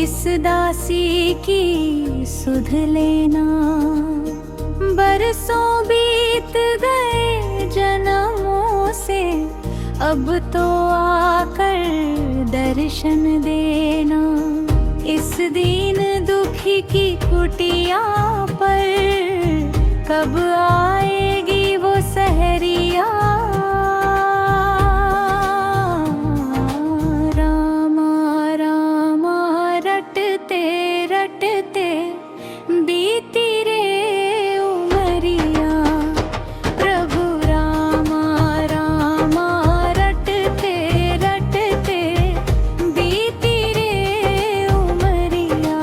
इस दासी की सुध लेना। बरसों बीत गए जन्मों से, अब तो आकर दर्शन देना। इस दीन दुखी की कुटिया पर कब आएगी वो सहरिया। रामा रामा रटते रटते बीती रे उमरिया। प्रभु रामा रामा रटते रटते बीती रे उमरिया।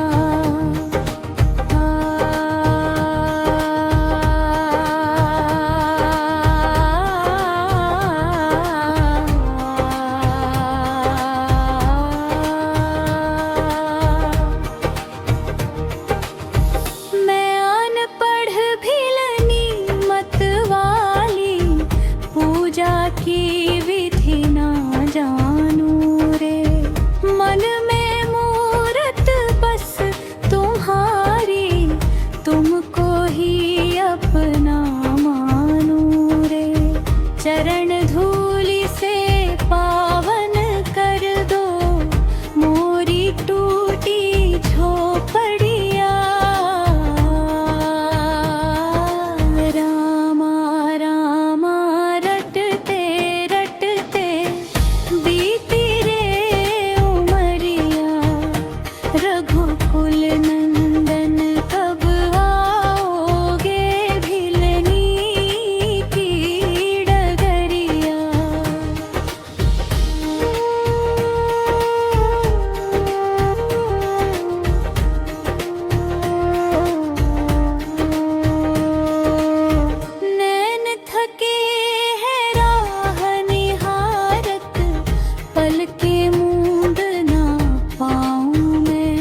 मैं अनपढ़ भिलनी मतवाली, पूजा की विधि ना जानू रे। मन में मूरत बस तुम्हारी, तुमको ही अपना मानू रे। चरण धूलि से पावन कर दो मोरी टूटी झोपड़िया। रामा रामा रटते रटते बीती रे उमरिया। रघुकुल नंदन कब आओगे भिलनी की डगरिया। नैन थके हैं राह निहारत, पलके मूंद ना पाऊं मैं।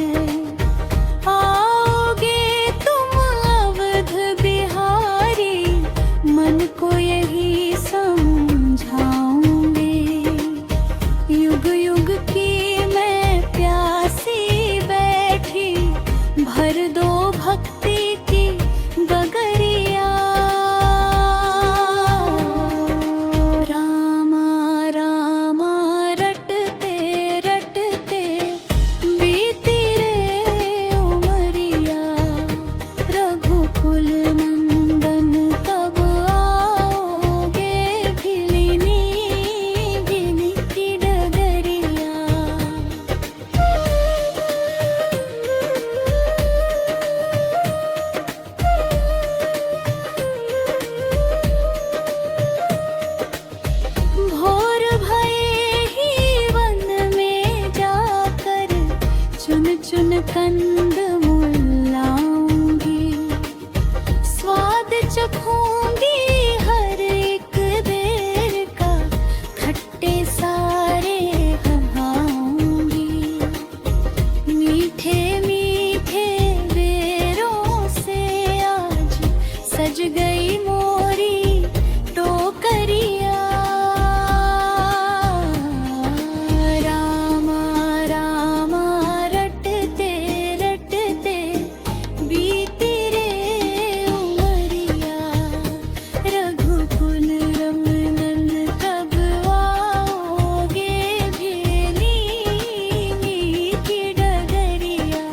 आओगे तुम अवध बिहारी, मन को यही समझाऊंगी। युग युग की मैं प्यासी बैठी, भर दो भक्ति की गगरिया। रामा रामा रटते रटते बीती रे उमरिया। रघुकुल नंदन कब आओगे भिलनी भिलनी की डगरिया। भोर भये ही वन में जाकर, चुन चुन कंद मुलाऊंगी। स्वाद चखूंगी हर एक बेर का, खट्टे सारे खाऊंगी। मीठे मीठे बेरों से आज सज गई मोरी टोकरिया। रामा रामा रटते रटते बीती रे उमरिया। रघुकुल रमनन कब आओगे भिलनी की डगरिया।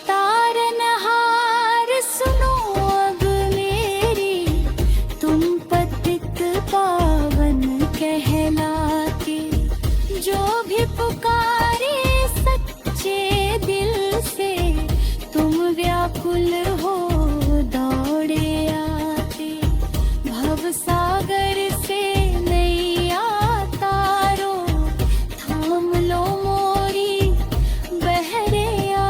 तारनहार सुनो अब मेरी, तुम पतित पावन कहलाके। जो भी पुकारे सच्चे दिल से, तुम व्याकुल हो दौड़े आते। भव सागर से नैया तारो, थाम लो मोरी बहरिया।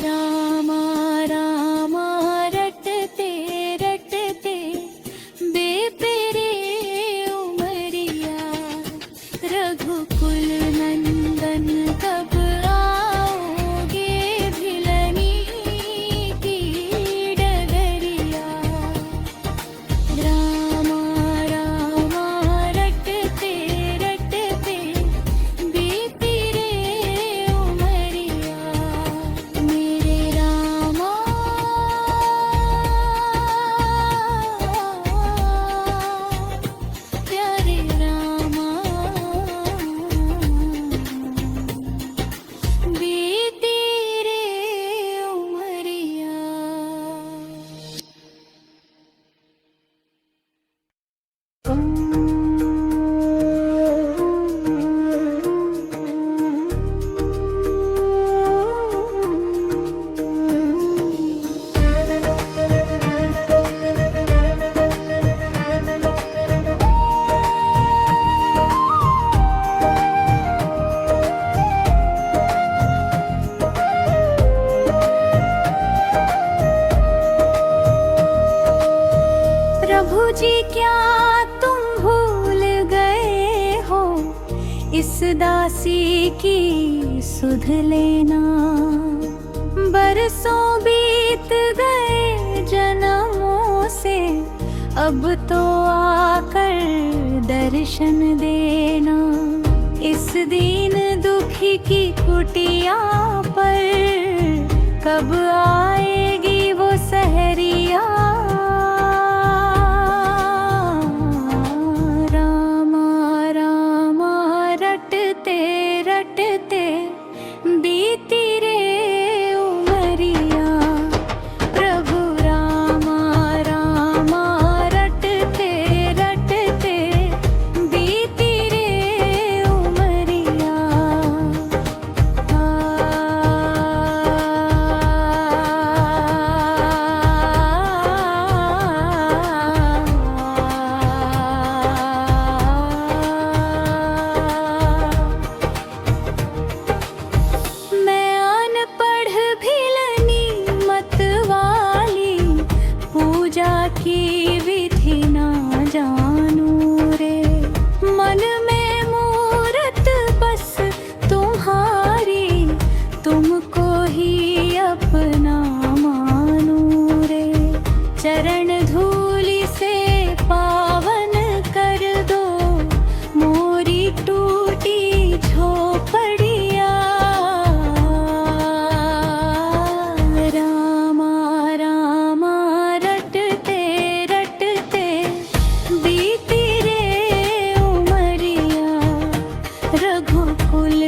रामा रामा रटते रटते बेपेरे उमरिया। रघुकुल नंदन कब आओगे उसी की सुध लेना। बरसों बीत गए जन्मों से, अब तो आकर दर्शन देना। इस दीन दुखी की कुटिया पर कब आएगी वो सहरिया। रामा रामा रटते रटते बीती रे उमरिया। प्रभु रामा रामा रटते रटते बीती रे उमरिया। मैं अनपढ़ भिलनी मत वाली, पूजा की विधि ना जानू रे। मन में मूरत बस तुम्हारी, तुमको ही अपना मानू रे। चरण धूलि से पावन कर दो मोरी टूटी झोपड़िया। रामा रामा रटते रटते बीती रे उमरिया। रघुकुल